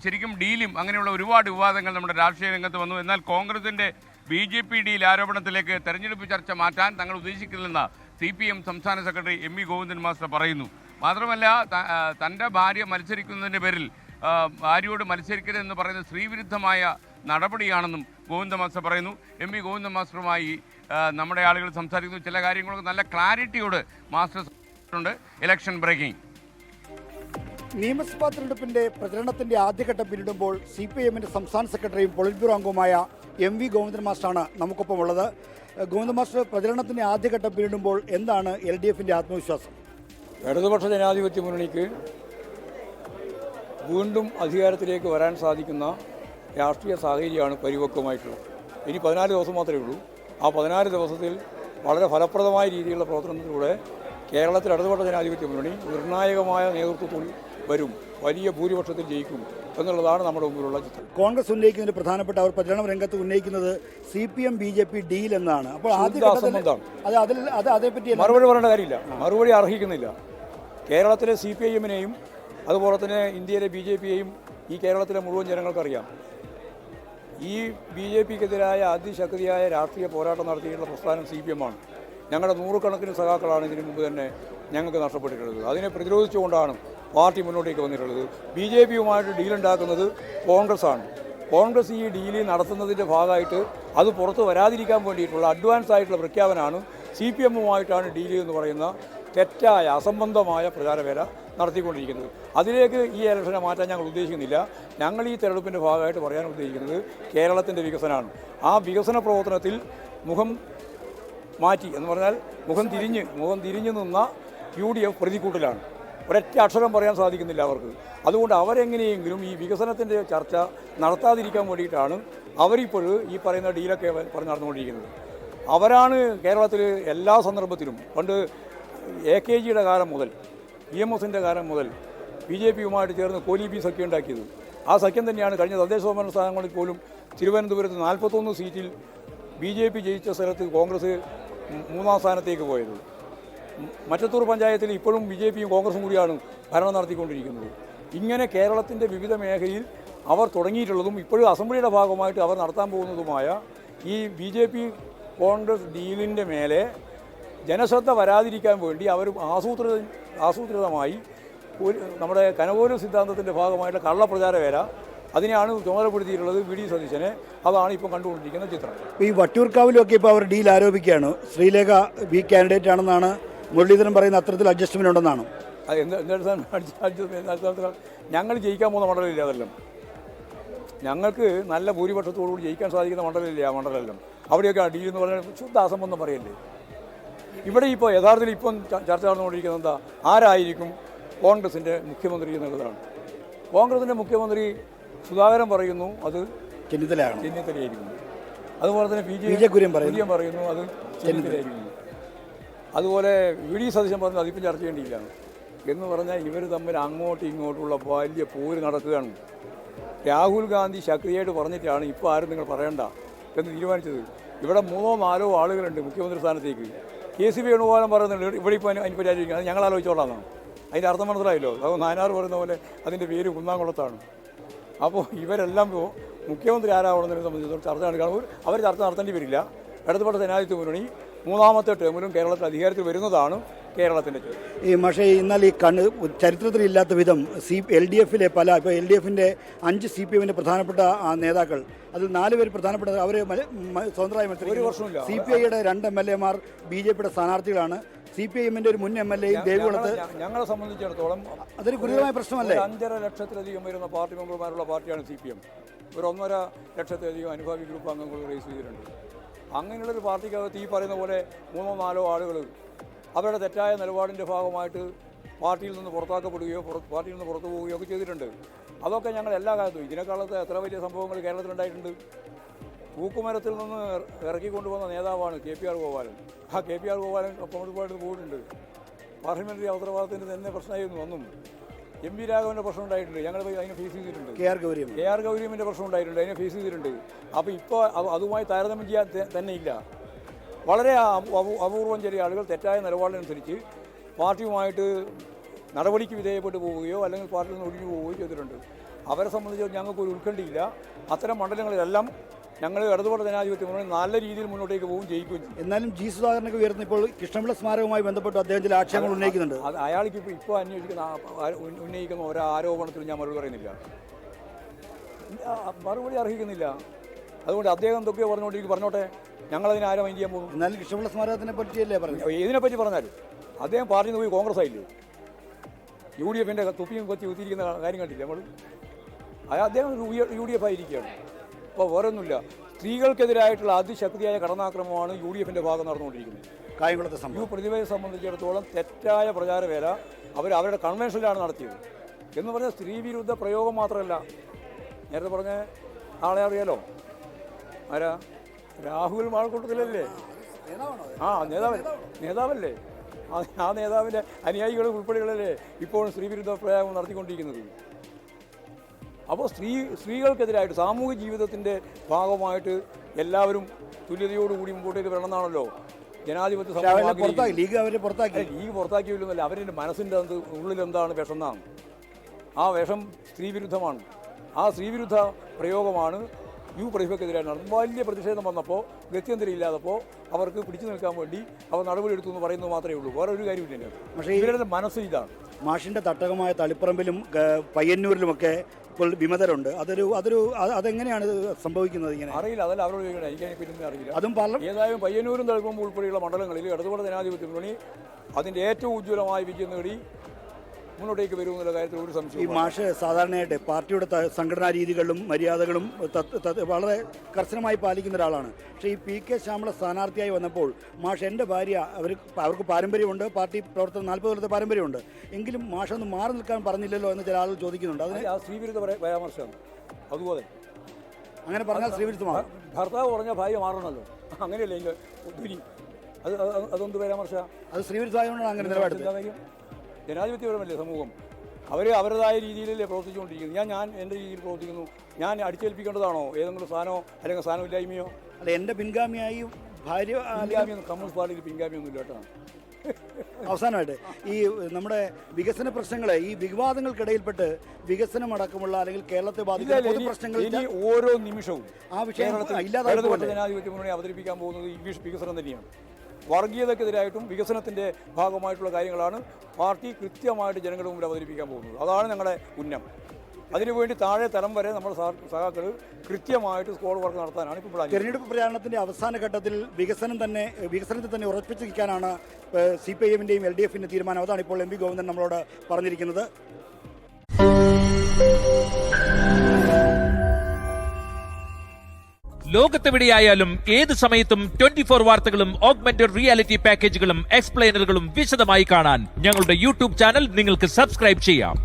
ശരിക്കും ഡീലും അങ്ങനെയുള്ള ഒരുപാട് വിവാദങ്ങൾ നമ്മുടെ രാഷ്ട്രീയ രംഗത്ത് വന്നു. എന്നാൽ കോൺഗ്രസിൻ്റെ BJP ഡീൽ ആരോപണത്തിലേക്ക് തെരഞ്ഞെടുപ്പ് ചർച്ച മാറ്റാൻ തങ്ങൾ ഉദ്ദേശിക്കുന്നില്ലെന്ന് CPM സംസ്ഥാന സെക്രട്ടറി MV ഗോവിന്ദൻ മാസ്റ്റർ പറയുന്നു. മാത്രമല്ല തൻ്റെ ഭാര്യ മത്സരിക്കുന്നതിൻ്റെ പേരിൽ ഭാര്യയോട് മത്സരിക്കരുതെന്ന് പറയുന്നത് സ്ത്രീവിരുദ്ധമായ നടപടിയാണെന്നും ഗോവിന്ദ മാസ്റ്റർ പറയുന്നു. MV ഗോവിന്ദൻ മാസ്റ്ററുമായി നമ്മുടെ ആളുകൾ സംസാരിക്കുന്നു. ചില കാര്യങ്ങളൊക്കെ നല്ല ക്ലാരിറ്റിയോട് മാസ്റ്റർ ഉണ്ട്. Election breaking. നിയമസഭാ തെരഞ്ഞെടുപ്പിന്റെ പ്രചരണത്തിന്റെ ആദ്യഘട്ടം പിന്നിടുമ്പോൾ CPIMന്റെ സംസ്ഥാന സെക്രട്ടറിയും പൊളിറ്റ് ബ്യൂറോ അംഗവുമായ MV ഗോവിന്ദൻ മാസ്റ്ററാണ് നമുക്കൊപ്പം ഉള്ളത്. ഗോവിന്ദൻ മാസ്റ്റർ, പ്രചരണത്തിന്റെ ആദ്യഘട്ടം പിന്നിടുമ്പോൾ എന്താണ് LDFന്റെ ആത്മവിശ്വാസം? ഇടതുപക്ഷ ജനാധിപത്യ മുന്നണിക്ക് വീണ്ടും അധികാരത്തിലേക്ക് വരാൻ സാധിക്കുന്ന രാഷ്ട്രീയ സാഹചര്യമാണ് പരിപക്വമായിട്ടുള്ളത്. ഇനി 14 ദിവസം മാത്രമേ ഉള്ളൂ. ആ 14 ദിവസത്തിൽ വളരെ ഫലപ്രദമായ രീതിയിലുള്ള പ്രവർത്തനത്തിലൂടെ കേരളത്തിൽ ഇടതുപക്ഷ ജനാധിപത്യ മുന്നണി നിർണായകമായ നേതൃത്വത്തിൽ വരും, വലിയ ഭൂരിപക്ഷത്തിൽ ജയിക്കും എന്നുള്ളതാണ് നമ്മുടെ മുമ്പിലുള്ള ചിത്രം. കോൺഗ്രസ് ഉന്നയിക്കുന്നതിന് പ്രധാനപ്പെട്ട അവർ പ്രചരണ രംഗത്ത് ഉന്നയിക്കുന്നത് CPM BJP ഡീൽ എന്നാണ്. അപ്പോൾ അതേപറ്റി മറുപടി പറയേണ്ട കാര്യമില്ല, മറുപടി അർഹിക്കുന്നില്ല. കേരളത്തിലെ CPIMനെയും അതുപോലെ തന്നെ ഇന്ത്യയിലെ BJPയെയും ഈ കേരളത്തിലെ മുഴുവൻ ജനങ്ങൾക്കറിയാം. ഈ BJPക്കെതിരായ അതിശക്തിയായ രാഷ്ട്രീയ പോരാട്ടം നടത്തിയിട്ടുള്ള പ്രസ്ഥാനം CPM ആണ്. ഞങ്ങളുടെ നൂറുകണക്കിന് സഖാക്കളാണ് ഇതിനു മുമ്പ് തന്നെ ഞങ്ങൾക്ക് നഷ്ടപ്പെട്ടിട്ടുള്ളത്. അതിനെ പ്രതിരോധിച്ചുകൊണ്ടാണ് പാർട്ടി മുന്നോട്ടേക്ക് വന്നിട്ടുള്ളത്. BJPയുമായിട്ട് ഡീലുണ്ടാക്കുന്നത് കോൺഗ്രസ്സാണ്. കോൺഗ്രസ് ഈ ഡീല് നടത്തുന്നതിൻ്റെ ഭാഗമായിട്ട് അത് പുറത്ത് വരാതിരിക്കാൻ വേണ്ടിയിട്ടുള്ള അഡ്വാൻസ് ആയിട്ടുള്ള പ്രഖ്യാപനമാണ് CPMുമായിട്ടാണ് ഡീല് എന്ന് പറയുന്ന തെറ്റായ അസംബന്ധമായ പ്രചാരവേല നടത്തിക്കൊണ്ടിരിക്കുന്നത്. അതിലേക്ക് ഈ ഇലക്ഷനെ മാറ്റാൻ ഞങ്ങൾ ഉദ്ദേശിക്കുന്നില്ല. ഞങ്ങൾ ഈ തെരഞ്ഞെടുപ്പിൻ്റെ ഭാഗമായിട്ട് പറയാൻ ഉദ്ദേശിക്കുന്നത് കേരളത്തിൻ്റെ വികസനമാണ്. ആ വികസന പ്രവർത്തനത്തിൽ മുഖം മാറ്റി എന്ന് പറഞ്ഞാൽ മുഖം തിരിഞ്ഞു നിന്ന UDF പ്രതിക്കൂട്ടിലാണ്. ഒരൊറ്റ അക്ഷരം പറയാൻ സാധിക്കുന്നില്ല അവർക്ക്. അതുകൊണ്ട് അവരെങ്ങനെയെങ്കിലും ഈ വികസനത്തിൻ്റെ ചർച്ച നടത്താതിരിക്കാൻ വേണ്ടിയിട്ടാണ് അവരിപ്പോഴും ഈ പറയുന്ന ഡീലൊക്കെ പറഞ്ഞ് നടന്നുകൊണ്ടിരിക്കുന്നത്. അവരാണ് കേരളത്തിൽ എല്ലാ സന്ദർഭത്തിലും പണ്ട് AKGയുടെ കാലം മുതൽ EMSൻ്റെ കാലം മുതൽ BJPയുമായിട്ട് ചേർന്ന് കോലീബി സഖ്യം ഉണ്ടാക്കിയത്. ആ സഖ്യം തന്നെയാണ് കഴിഞ്ഞ തദ്ദേശ സ്വയംഭരണ സ്ഥാനങ്ങളിൽ പോലും തിരുവനന്തപുരത്ത് 41 സീറ്റിൽ BJP ജയിച്ച സ്ഥലത്ത് കോൺഗ്രസ് 3ാം സ്ഥാനത്തേക്ക് പോയത്. മറ്റത്തൂർ പഞ്ചായത്തിൽ ഇപ്പോഴും BJPയും കോൺഗ്രസും കൂടിയാണ് ഭരണം നടത്തിക്കൊണ്ടിരിക്കുന്നത്. ഇങ്ങനെ കേരളത്തിൻ്റെ വിവിധ മേഖലയിൽ അവർ തുടങ്ങിയിട്ടുള്ളതും ഇപ്പോഴും അസംബ്ലിയുടെ ഭാഗമായിട്ട് അവർ നടത്താൻ പോകുന്നതുമായ ഈ BJP കോൺഗ്രസ് ഡീലിൻ്റെ മേലെ ജനശ്രദ്ധ വരാതിരിക്കാൻ വേണ്ടി അവർ ആസൂത്രിതമായി നമ്മുടെ കനകോലൂർ സിദ്ധാന്തത്തിൻ്റെ ഭാഗമായിട്ടുള്ള കള്ളപ്രചാരവേല അതിനെയാണ് ചുമതലപ്പെടുത്തിയിട്ടുള്ളത് VD സതീശനെ. അതാണ് ഇപ്പം കണ്ടുകൊണ്ടിരിക്കുന്ന ചിത്രം. ഈ വട്ടിയൂർക്കാവിലൊക്കെ ഇപ്പോൾ അവർ ഡീൽ ആരോപിക്കുകയാണ്. ശ്രീലേഖ B കാൻഡിഡേറ്റ് ആണെന്നാണ് മുരളീധരൻ പറയുന്ന. അത്തരത്തിൽ അഡ്ജസ്റ്റ്മെൻ്റ് ഉണ്ടെന്നാണ്. ഞങ്ങൾ ജയിക്കാൻ പോകുന്ന മണ്ഡലമില്ല. അതെല്ലാം ഞങ്ങൾക്ക് നല്ല ഭൂരിപക്ഷത്തോടുകൂടി ജയിക്കാൻ സാധിക്കുന്ന മണ്ഡലമില്ല. ആ മണ്ഡലമെല്ലാം അവിടെയൊക്കെ ഡീൽ എന്ന് പറഞ്ഞാൽ ശുദ്ധ അസംബന്ധം പറയല്ലേ. ഇവിടെ ഇപ്പോൾ യഥാർത്ഥത്തിൽ ഇപ്പം ചർച്ച നടന്നുകൊണ്ടിരിക്കുന്നത് എന്താ, ആരായിരിക്കും കോൺഗ്രസിൻ്റെ മുഖ്യമന്ത്രി എന്നുള്ളതാണ്. കോൺഗ്രസിൻ്റെ മുഖ്യമന്ത്രി സുധാകരൻ പറയുന്നു അത് ചെന്നിത്തലയായിരിക്കും. അതുപോലെ തന്നെ PJ കുര്യൻ പറയുന്നു അത് ചെന്നിത്തലയായിരിക്കും. അതുപോലെ VD സതീശൻ പറഞ്ഞു അതിപ്പം ചർച്ച ചെയ്യേണ്ടിയില്ല എന്ന് പറഞ്ഞാൽ ഇവർ തമ്മിൽ അങ്ങോട്ടും ഇങ്ങോട്ടുള്ള വലിയ പോര് നടക്കുകയാണ്. രാഹുൽ ഗാന്ധി ശക്തിയായിട്ട് പറഞ്ഞിട്ടാണ് ഇപ്പോൾ ആരും നിങ്ങൾ പറയണ്ട എന്ന് തീരുമാനിച്ചത്. ഇവിടെ 3ഓ 4ഓ ആളുകളുണ്ട് മുഖ്യമന്ത്രി സ്ഥാനത്തേക്ക്. KC വേണുഗോപാലൻ പറയുന്നുണ്ട് ഇവിടെ ഇപ്പോൾ അതിനിപ്പോൾ രാജിവെക്കുക, അത് ഞങ്ങൾ ആലോചിച്ചോളാമെന്നാണ്. അതിൻ്റെ അർത്ഥം മനസ്സിലായല്ലോ. അത് നായനാർ പറയുന്ന പോലെ അതിൻ്റെ പേര് കുന്നാംകുളത്താണ്. അപ്പോൾ ഇവരെല്ലാം മുഖ്യമന്ത്രി ആരാവണമെന്നതിനെ സംബന്ധിച്ചിടത്തോളം ചർച്ച നടക്കുകയാണ്. അവർ ചർച്ച നടത്തേണ്ടി വരില്ല. ഇടതുപക്ഷ ജനാധിപത്യ മുന്നണി 3ാമത്തെ ടേമിലും കേരളത്തിൽ അധികാരത്തിൽ വരുന്നതാണ് കേരളത്തിൻ്റെ ചോദ്യം. പക്ഷേ എന്നാൽ ഈ ചരിത്രത്തിലില്ലാത്ത വിധം LDFിലെ ഇപ്പോൾ LDFിൻ്റെ 5 CPMൻ്റെ പ്രധാനപ്പെട്ട നേതാക്കൾ, അതിൽ 4 പേര് പ്രധാനപ്പെട്ട അവർ സ്വതന്ത്രമായി മത്സരിക്കും. CPIയുടെ 2 MLAമാർ BJPയുടെ സ്ഥാനാർത്ഥികളാണ്. CPIMൻ്റെ ഒരു മുൻ MLA ദേവികുളത്ത്. ഞങ്ങളെ സംബന്ധിച്ചിടത്തോളം അതൊരു ഗുരുതരമായ പ്രശ്നമല്ലേ? 5.5 ലക്ഷത്തിലധികം വരുന്ന പാർട്ടി മെമ്പർമാരുള്ള പാർട്ടിയാണ് CPM. ഒരു 1.5 ലക്ഷത്തിലധികം അനുഭാവി ഗ്രൂപ്പ് അംഗങ്ങൾ രജിസ്റ്റർ ചെയ്തിട്ടുണ്ട്. അങ്ങനെയുള്ളൊരു പാർട്ടിക്കകത്ത് ഈ പറയുന്ന പോലെ 3ഓ 4ഓ ആളുകൾ അവരുടെ തെറ്റായ നിലപാടിൻ്റെ ഭാഗമായിട്ട് പാർട്ടിയിൽ നിന്ന് പുറത്താക്കപ്പെടുകയോ പാർട്ടിയിൽ നിന്ന് പുറത്തു പോവുകയോ ഒക്കെ ചെയ്തിട്ടുണ്ട്. അതൊക്കെ ഞങ്ങൾ എല്ലാ കാലത്തും ഇതിനേക്കാളത്ത് എത്ര വലിയ സംഭവങ്ങൾ കേരളത്തിലുണ്ടായിട്ടുണ്ട്. തൂക്കുമരത്തിൽ നിന്ന് ഇറക്കിക്കൊണ്ടുവന്ന നേതാവാണ് KPR ഗോപാലൻ. ആ KPR ഗോപാലൻ കോൺഗ്രസ്സുമായിട്ട് പോയിട്ടുണ്ട്. പാർലമെൻ്ററി അവസരവാദത്തിൻ്റെ തന്നെ പ്രശ്നമായിരുന്നു ഒന്നും. MV രാഘവൻ്റെ പ്രശ്നം ഉണ്ടായിട്ടുണ്ട്, ഞങ്ങൾ അതിനെ ഫേസ് ചെയ്തിട്ടുണ്ട്. KR ഗൗരിയമ്മിൻ്റെ പ്രശ്നം ഉണ്ടായിട്ടുണ്ട്, അതിനെ ഫേസ് ചെയ്തിട്ടുണ്ട്. അപ്പോൾ ഇപ്പോൾ അതുമായി താരതമ്യം ചെയ്യാൻ തന്നെ ഇല്ല. വളരെ അപൂർവം ചെറിയ ആളുകൾ തെറ്റായ നിലപാടിനനുസരിച്ച് പാർട്ടിയുമായിട്ട് നടപടിക്ക് വിധേയപ്പെട്ടു പോവുകയോ അല്ലെങ്കിൽ പാർട്ടിയിൽ നിന്ന് ഒഴിഞ്ഞു പോവുകയോ ചെയ്തിട്ടുണ്ട്. അവരെ സംബന്ധിച്ച് ഞങ്ങൾക്ക് ഒരു ഉത്കണ്ഠയില്ല. അത്തരം മണ്ഡലങ്ങളിലെല്ലാം ഞങ്ങൾ ഇടതുപക്ഷ ജനാധിപത്യ മുന്നണി നല്ല രീതിയിൽ മുന്നോട്ടേക്ക് പോകും, ജയിക്കുകയും ചെയ്യും. എന്നാലും ജി സുധാകരനൊക്കെ ഉയർന്ന ഇപ്പോൾ കൃഷ്ണപിള്ള സ്മാരകവുമായി ബന്ധപ്പെട്ട് അദ്ദേഹം ചില ആക്ഷേപങ്ങൾ ഉന്നയിക്കുന്നുണ്ട്. അത് അയാൾക്ക് ഇപ്പോൾ ഉന്നയിക്കുന്ന ഓരോ ആരോപണത്തിലും ഞാൻ മറുപടി പറയുന്നില്ല, മറുപടി അർഹിക്കുന്നില്ല. അതുകൊണ്ട് അദ്ദേഹം എന്തൊക്കെയോ പറഞ്ഞോട്ടെ, ഞങ്ങളതിന് ആരും മൈൻഡ് ചെയ്യാൻ പോകും. എന്നാലും കൃഷ്ണപിള്ള സ്മാരകത്തിനെ പറ്റിയല്ലേ പറഞ്ഞു? ഇതിനെപ്പറ്റി പറഞ്ഞാലും അദ്ദേഹം പാർട്ടിയിൽ നിന്ന് പോയി കോൺഗ്രസ് ആയില്ലേ, UDF തുപ്പിയും കൊത്തി കുത്തിയിരിക്കുന്ന കാര്യം കണ്ടില്ല നമ്മൾ. അദ്ദേഹം UDF ആയിരിക്കുകയാണ്. അപ്പോൾ വേറൊന്നുമില്ല, സ്ത്രീകൾക്കെതിരായിട്ടുള്ള അതിശക്തിയായ കടന്നാക്രമണമാണ് UDF ഭാഗം നടന്നുകൊണ്ടിരിക്കുന്നത്. കായംകുളത്തെ സംഭവം പ്രതിഭയെ സംബന്ധിച്ചിടത്തോളം തെറ്റായ പ്രചാരവേല അവരുടെ കൺവെൻഷനിലാണ് നടത്തിയത്. എന്ന് പറഞ്ഞാൽ സ്ത്രീ വിരുദ്ധ പ്രയോഗം മാത്രമല്ല, നേരത്തെ പറഞ്ഞ ആളെ അറിയാലോ, ആരാ, രാഹുൽ മാൾക്കൂട്ടത്തിലല്ലേ, നേതാവല്ലേ, ആ നേതാവിൻ്റെ അനുയായികൾ ഉൾപ്പെടെയുള്ളല്ലേ ഇപ്പോഴും സ്ത്രീ വിരുദ്ധ പ്രയോഗം നടത്തിക്കൊണ്ടിരിക്കുന്നത്. അപ്പോൾ സ്ത്രീകൾക്കെതിരായിട്ട് സാമൂഹിക ജീവിതത്തിൻ്റെ ഭാഗമായിട്ട് എല്ലാവരും തുല്യതയോടുകൂടി മുമ്പോട്ടേക്ക് വരണമെന്നാണല്ലോ ജനാധിപത്യ സമൂഹം. ലീഗ് പുറത്താക്കിയില്ലെന്നല്ല, അവരുടെ മനസ്സിൻ്റെ ഉള്ളിലെന്താണ് വിഷം എന്നാണ്. ആ വിഷം സ്ത്രീവിരുദ്ധമാണ്. ആ സ്ത്രീവിരുദ്ധ പ്രയോഗമാണ് പ്രതിഭയ്ക്കെതിരായി നടന്നത്. വലിയ പ്രതിഷേധം വന്നപ്പോൾ ഗത്യന്തരമില്ലാതപ്പോൾ അവർക്ക് പിടിച്ചു നിൽക്കാൻ വേണ്ടി അവർ നടപടിയെടുത്തു എന്ന് പറയുന്നത് മാത്രമേ ഉള്ളൂ, വേറെ ഒരു കാര്യമില്ല. പക്ഷേ ഇവരുടെ മനസ്സ് ഇതാണ്. മാഷിൻ്റെ തട്ടകമായ തളിപ്പറമ്പിലും പയ്യന്നൂരിലുമൊക്കെ ഇപ്പോൾ വിമതരുണ്ട്. അതെങ്ങനെയാണ് സംഭവിക്കുന്നത്? ഇങ്ങനെ അറിയില്ല, അതല്ല അവരോട് ചോദിക്കണം, എനിക്കതിനെപ്പറ്റി അറിയില്ല. അതും ഏതായാലും പയ്യന്നൂരും തളിപ്പറമ്പും ഉൾപ്പെടെയുള്ള മണ്ഡലങ്ങളിൽ ഇടതുപക്ഷ ജനാധിപത്യ മുന്നണി അതിൻ്റെ ഏറ്റവും ഉജ്ജ്വലമായ വിജയം നേടി മുന്നോട്ടേക്ക് വരുമെന്നുള്ള കാര്യത്തിൽ ഒരു സംശയം. ഈ മാഷ് സാധാരണയായിട്ട് പാർട്ടിയുടെ സംഘടനാ രീതികളും മര്യാദകളും വളരെ കർശനമായി പാലിക്കുന്ന ഒരാളാണ്. പക്ഷേ ഈ PK ശ്യാമള സ്ഥാനാർത്ഥിയായി വന്നപ്പോൾ മാഷ് എൻ്റെ ഭാര്യ അവർക്ക് പാരമ്പര്യമുണ്ട്, പാർട്ടി പ്രവർത്തനം 40 കൊല്ലത്തെ പാരമ്പര്യമുണ്ട്, എങ്കിലും മാഷൊന്ന് മാറി നിൽക്കാൻ പറഞ്ഞില്ലല്ലോ എന്ന് ചില ആളുകൾ ചോദിക്കുന്നുണ്ട്. അതിന് ആ സ്ത്രീവിരുദ്ധ പരാമർശമാണ്. അതുപോലെ അങ്ങനെ പറഞ്ഞാൽ സ്ത്രീവിരുദ്ധമാണ്. ഭർത്താവ് പറഞ്ഞാൽ ഭാര്യ മാറണമല്ലോ, അങ്ങനെയല്ലേ ധ്വനി? അതൊന്ത് പരാമർശ? അത് സ്ത്രീവിരുദ്ധമായതുകൊണ്ടാണ് അങ്ങനെ നിലപാടെടുത്തത്. ജനാധിപത്യപരമല്ലേ സമൂഹം, അവർ അവരുടേതായ രീതിയിലല്ലേ പ്രവർത്തിച്ചുകൊണ്ടിരിക്കുന്നത്. ഞാൻ എൻ്റെ രീതിയിൽ പ്രവർത്തിക്കുന്നു. ഞാൻ അടിച്ചേൽപ്പിക്കേണ്ടതാണോ ഏതെങ്കിലും സ്ഥാനമോ അല്ലെങ്കിൽ സ്ഥാനമില്ലായ്മയോ? അല്ല, എൻ്റെ പിൻഗാമിയായി ഭാര്യ കമ്മ്യൂണിസ്റ്റ് പാർട്ടിയിൽ പിൻഗാമിയൊന്നും ഇല്ല കേട്ടോ. അവസാനമായിട്ട് ഈ നമ്മുടെ വികസന പ്രശ്നങ്ങളെ, ഈ വിവാദങ്ങൾക്കിടയിൽപ്പെട്ട് വികസനമടക്കമുള്ള അല്ലെങ്കിൽ കേരളത്തെ ബാധിക്കുന്ന പ്രശ്നങ്ങൾ ഓരോ നിമിഷവും ആ വിഷയം ജനാധിപത്യ മുന്നണി അവതരിപ്പിക്കാൻ പോകുന്നത് ഈ വികസനം തന്നെയാണ്. വർഗീയതക്കെതിരായിട്ടും വികസനത്തിൻ്റെ ഭാഗമായിട്ടുള്ള കാര്യങ്ങളാണ് പാർട്ടി കൃത്യമായിട്ട് ജനങ്ങളുടെ മുമ്പിൽ അവതരിപ്പിക്കാൻ പോകുന്നത്. അതാണ് ഞങ്ങളുടെ ഉന്നം. അതിനുവേണ്ടി താഴെ തലം വരെ നമ്മുടെ സഹാക്കൾ കൃത്യമായിട്ട് സ്ക്വാഡ് വർക്ക് നടത്താനാണ് ഇപ്പോൾ തെരഞ്ഞെടുപ്പ് പ്രചാരണത്തിൻ്റെ അവസാന ഘട്ടത്തിൽ വികസനത്തിൽ തന്നെ ഉറപ്പിച്ചു നിൽക്കാനാണ് CPIM-ൻ്റെയും LDF-ൻ്റെയും തീരുമാനം. അതാണ് ഇപ്പോൾ MV ഗോവിന്ദൻ നമ്മളോട് പറഞ്ഞിരിക്കുന്നത്. ലോകത്തെവിടെയായാലും ഏത് സമയത്തും 24 വാർത്തകളും ഓഗ്മെന്റഡ് റിയാലിറ്റി പാക്കേജുകളും എക്സ്പ്ലെയിനറുകളും വിശദമായി കാണാൻ ഞങ്ങളുടെ YouTube ചാനൽ നിങ്ങൾക്ക് സബ്സ്ക്രൈബ് ചെയ്യാം.